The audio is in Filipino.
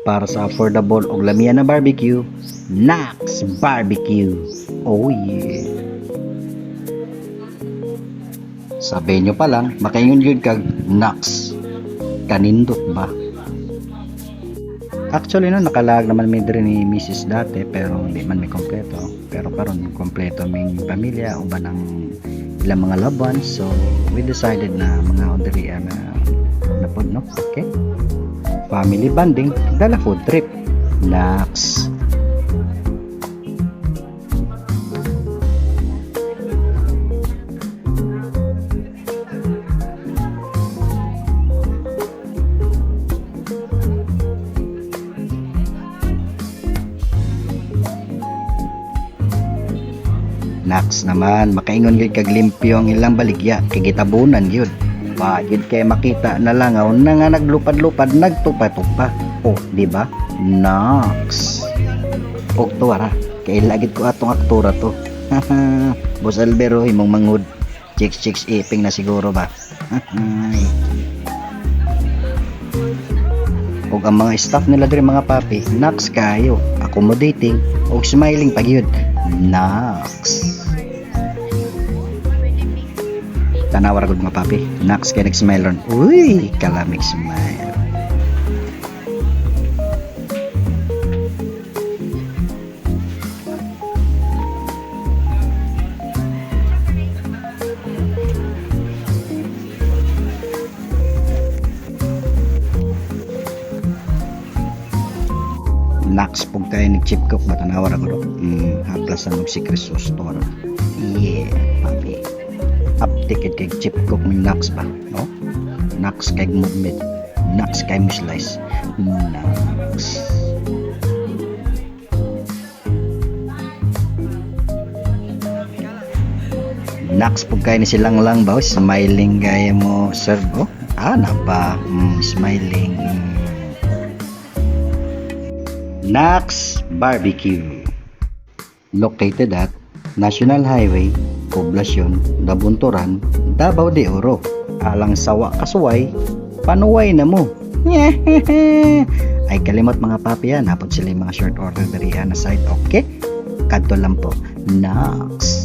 para sa affordable og lamian na barbecue, Nax Barbecue. Oh yeah. Sabi nyo pa lang, makaingon yun kag Nax. Kanindot ba? Actually no, nakalag naman may diri ni Mrs. dati pero hindi man may kompleto. Pero karon kompleto ming pamilya uban ng ilang mga loved ones. So we decided na mga ondria na napod no. Okay. Family bonding, dala food trip. Nax. Nax naman, makaingon gyud kag limpyo ang ilang baligya kay gitabunan gyud. Wa gyud kay makita na langaw na nga naglupad-lupad nagtupa-tupa. Oh, di ba? Nax. Og tuwara, kay lagid ko atong aktora to. Boss Albero himong mangud. Chicks iping na siguro ba? Og ang mga staff nila diri mga papi, Nax kayo, accommodating og smiling pa gyud. Nax. Tanawar gud mga papi. Nax kay nag-smile ron. Uy, kalamig smile. Nax pug kay ni chip cook matanawar ako do. Haplasan og si Crisos store. Yeah, papi. Upticket kay chip cook ng Nax ba, no? Nax kay movement, Nax kay slice. Nax. Nax pug kay ni silang lang ba, smiling gaya mo serve oh. Na ba? Smiling. Nax Barbecue. Located at National Highway, Poblasyon, Dabunturan, Davao de Oro. Alang sawa kasuway, panuway na mo. Ay kalimot mga papi yan, napod sila yung mga short order dari na side. Okay? Kadto lang po. Nax.